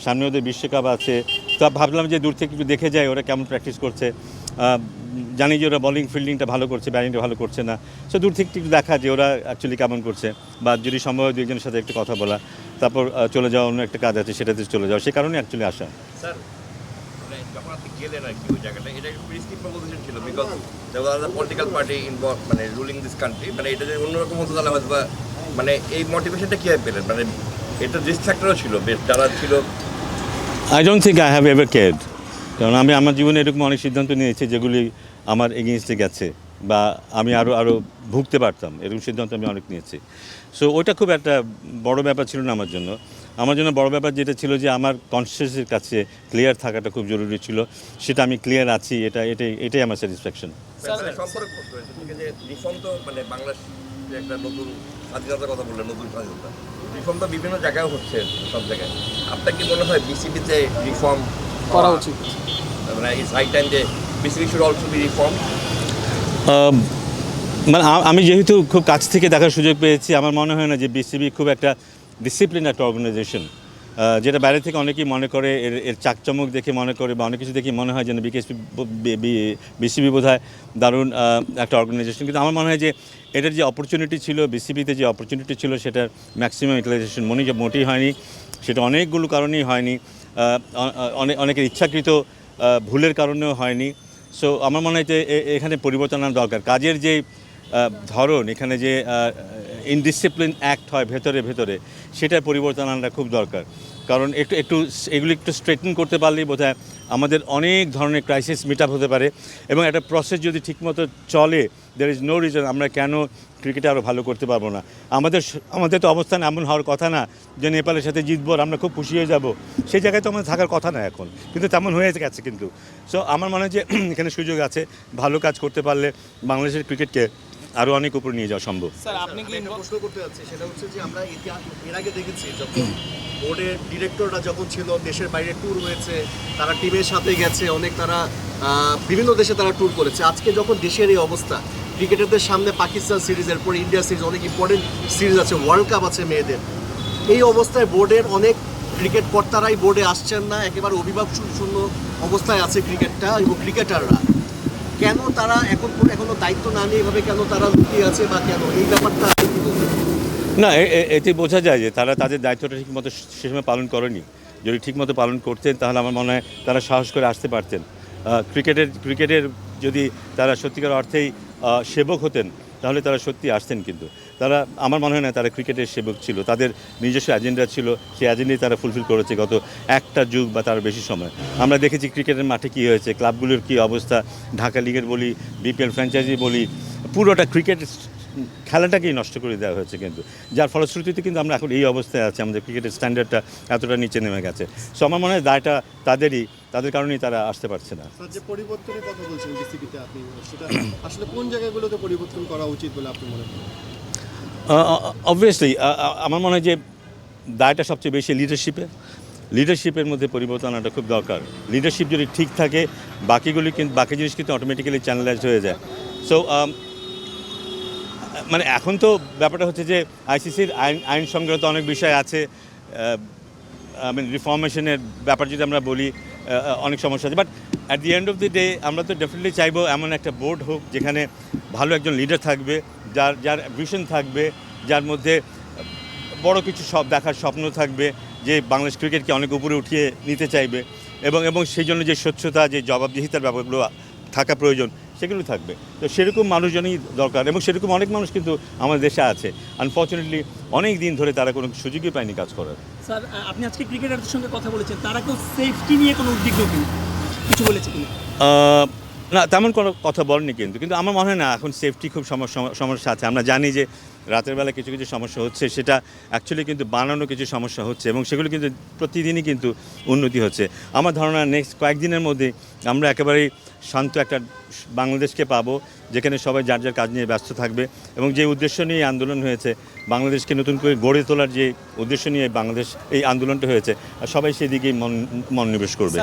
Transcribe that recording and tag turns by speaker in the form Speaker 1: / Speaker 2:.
Speaker 1: সামনে ওদের বিশ্বকাপ আছে। তো ভাবলাম যে দূর থেকে একটু দেখে যাই ওরা কেমন প্র্যাকটিস করছে। জানি যে ওরা বোলিং ফিল্ডিংটা ভালো করছে, ব্যাটিংটা ভালো করছে না। সো দূর থেকে একটু দেখা যে ওরা অ্যাকচুয়ালি কেমন করছে, বা যদি সম্ভব হয় দুইজনের সাথে একটু কথা বলা, তারপর চলে যাওয়া, অন্য একটা কাজ আছে সেটাতে চলে যাওয়া, সে কারণে অ্যাকচুয়ালি আসা।
Speaker 2: স্যার, মানে যখন আপনি গেলেন আর কি ওই জায়গাটা, এটা একটু রিস্কি প্রপোজিশন ছিল, because the political party involve, মানে রুলিং দিস কান্ট্রি, মানে এটা যদি অন্যরকম হতো তাহলে হয়তো মানে এই মোটিভেশনটা কীভাবে পেলেন? মানে এটা রিস্ক ফ্যাক্টরও ছিল বেশ, যারা ছিল।
Speaker 1: I don't think I have ever cared, কারণ আমি আমার জীবনে এরকম অনেক সিদ্ধান্ত নিয়েছি যেগুলি আমার এগেনস্টে গেছে, বা আমি আরও ভুগতে পারতাম, এরকম সিদ্ধান্ত আমি অনেক নিয়েছি। সো ওইটা খুব একটা বড় ব্যাপার ছিল না আমার জন্য। আমার জন্য বড় ব্যাপার যেটা ছিল যে আমার কনসিয়াসের কাছে ক্লিয়ার থাকাটা খুব জরুরি ছিল, সেটা আমি ক্লিয়ার আছি, এটাই আমার স্যাটিসফ্যাকশন।
Speaker 2: সম্পর্ক ঠিক আছে, রিফর্ম তো মানে বাংলাদেশ যে একটা নতুন স্বাধীনতার কথা বললেন, নতুন স্বাধীনতা, রিফর্ম তো বিভিন্ন জায়গায় হচ্ছে, সব জায়গায়। আপনার কি মনে হয় বিসিবিতে রিফর্ম
Speaker 3: করা উচিত?
Speaker 2: মানে ইটস হাই টাইম যে BCB should also be reform?
Speaker 1: মানে আমি যেহেতু খুব কাছ থেকে দেখার সুযোগ পেয়েছি, আমার মনে হয় না যে বিসিবি খুব একটা ডিসিপ্লিন একটা অর্গানাইজেশন, যেটা বাইরে থেকে অনেকেই মনে করে, এর চাকচমক দেখে মনে করে, বা অনেক কিছু দেখে মনে হয় যেন বিসিবি বোধ হয় দারুণ একটা অর্গানাইজেশন। কিন্তু আমার মনে হয় যে এটার যে অপরচুনিটি ছিল, বিসিবিতে যে অপরচুনিটি ছিল, সেটার ম্যাক্সিমাম ইউটিলাইজেশন মোটেই হয়নি। সেটা অনেকগুলো কারণেই হয়নি, অনেকের ইচ্ছাকৃত ভুলের কারণেও হয়নি। সো আমার মনে হয় যে এখানে পরিবর্তন আনা দরকার। কাজের যে ধরন, এখানে যে ইনডিসিপ্লিন অ্যাক্ট হয় ভেতরে, সেটার পরিবর্তন আনাটা খুব দরকার। কারণ একটু এগুলি একটু স্ট্রেটন করতে পারলেই বোধহয় আমাদের অনেক ধরনের ক্রাইসিস মিট আপ হতে পারে, এবং একটা প্রসেস যদি ঠিকমতো চলে, দেয়ার ইজ নো রিজন আমরা কেন ক্রিকেটে আরও ভালো করতে পারবো না। আমাদের তো অবস্থান এমন হওয়ার কথা না যে নেপালের সাথে জিতবো আর আমরা খুব খুশি হয়ে যাব, সেই জায়গায় তো আমাদের থাকার কথা না এখন, কিন্তু তেমন হয়ে গেছে কিন্তু। সো আমার মনে হয় যে এখানে সুযোগ আছে, ভালো কাজ করতে পারলে বাংলাদেশের ক্রিকেটকে আরও অনেক উপরে নিয়ে যাওয়া সম্ভব।
Speaker 3: স্যার, আপনি কি
Speaker 4: প্রশ্ন করতে যাচ্ছি, সেটা হচ্ছে যে আমরা এর আগে দেখেছি যখন বোর্ডের ডিরেক্টররা যখন ছিল, দেশের বাইরে ট্যুর হয়েছে, তারা টিমের সাথে গেছে, অনেক তারা বিভিন্ন দেশে তারা ট্যুর করেছে। আজকে যখন দেশের এই অবস্থা, ক্রিকেটারদের সামনে পাকিস্তান সিরিজ, এরপর ইন্ডিয়া সিরিজ, অনেক ইম্পর্টেন্ট সিরিজ আছে, ওয়ার্ল্ড কাপ আছে মেয়েদের, এই অবস্থায় বোর্ডের অনেক ক্রিকেট কর্তারাই বোর্ডে আসছেন না, একেবারে অভিভাবক শূন্য অবস্থায় আছে ক্রিকেটটা এবং ক্রিকেটাররা। কেন তারা এখনো দায়িত্ব না নিয়ে এভাবে কেন তারা লুকিয়ে আছে, বা কেন এই ব্যাপারটা?
Speaker 1: না, এতে বোঝা যায় যে তারা তাদের দায়িত্বটা ঠিকমতো সে সময় পালন করেনি। যদি ঠিকমতো পালন করতেন তাহলে আমার মনে হয় তারা সাহস করে আসতে পারতেন। ক্রিকেটের যদি তারা সত্যিকার অর্থেই সেবক হতেন তাহলে তারা সত্যি আসতেন, কিন্তু তারা, আমার মনে হয় না তারা ক্রিকেটের সেবক ছিল। তাদের নিজস্ব এজেন্ডা ছিল, সেই এজেন্ডাই তারা ফুলফিল করেছে গত একটা যুগ বা তার বেশি সময়। আমরা দেখেছি ক্রিকেটের মাঠে কী হয়েছে, ক্লাবগুলোর কী অবস্থা, ঢাকা লিগের বলি, বিপিএল ফ্র্যাঞ্চাইজি বলি, পুরোটা ক্রিকেট খেলাটাকেই নষ্ট করে দেওয়া হয়েছে, কিন্তু যার ফলশ্রুতিতে কিন্তু আমরা এখন এই অবস্থায় আছি, আমাদের ক্রিকেটের স্ট্যান্ডার্ডটা এতটা নিচে নেমে গেছে। সো আমার মনে হয় দায়টা তাদের কারণেই তারা আসতে পারছে না।
Speaker 4: যে পরিবর্তনের কথা বলছেন বিসিবিতে, আপনি সেটা আসলে কোন জায়গাগুলোতে পরিবর্তন করা উচিত বলে আপনি মনে করেন?
Speaker 1: অবভিয়াসলি আমার মনে হয় যে দায়টা সবচেয়ে বেশি লিডারশিপের মধ্যে পরিবর্তন আনাটা খুব দরকার। লিডারশিপ যদি ঠিক থাকে, বাকি জিনিস কিন্তু অটোমেটিক্যালি চ্যানেলাইজ হয়ে যায়। সো মানে এখন তো ব্যাপারটা হচ্ছে যে আইসিসির আইন সংক্রান্ত অনেক বিষয় আছে, রিফর্মেশনের ব্যাপার যদি আমরা বলি, অনেক সমস্যা আছে। But at the end of the day আমরা তো ডেফিনেটলি চাইবো এমন একটা বোর্ড হোক যেখানে ভালো একজন লিডার থাকবে, যার ভিশন থাকবে, যার মধ্যে বড় কিছু দেখার স্বপ্ন থাকবে, যে বাংলাদেশ ক্রিকেটকে অনেক উপরে উঠিয়ে নিতে চাইবে, এবং সেই জন্য যে স্বচ্ছতা, যে জবাবদিহিতার ব্যাপারগুলো থাকা প্রয়োজন, সেগুলো থাকবে। তো সেরকম মানুষজনই দরকার, এবং সেরকম অনেক মানুষ কিন্তু আমাদের দেশে আছে। আনফর্চুনেটলি অনেক দিন ধরে তারা কোনো সুযোগই পায়নি কাজ করার।
Speaker 3: স্যার, আপনি আজকে ক্রিকেটারদের সঙ্গে কথা বলেছেন, তারা কেউ সেফটি নিয়ে কোনো উদ্বিগ্ন কিছু বলেছে কিনা?
Speaker 1: না, তেমন কোনো কথা বলেনি, কিন্তু আমার মনে হয় না এখন সেফটি খুব সমস্যা আছে। আমরা জানি যে রাতের বেলা কিছু সমস্যা হচ্ছে, সেটা অ্যাকচুয়ালি কিন্তু বানানো কিছু সমস্যা হচ্ছে, এবং সেগুলো কিন্তু প্রতিদিনই কিন্তু উন্নতি হচ্ছে। আমার ধারণা নেক্সট কয়েকদিনের মধ্যে আমরা একেবারেই শান্ত একটা বাংলাদেশকে পাবো, যেখানে সবাই যার কাজ নিয়ে ব্যস্ত থাকবে, এবং যে উদ্দেশ্য নিয়ে আন্দোলন হয়েছে, বাংলাদেশকে নতুন করে গড়ে তোলার যে উদ্দেশ্য নিয়ে এই আন্দোলনটা হয়েছে, সবাই সেদিকেই মনোনিবেশ করবে।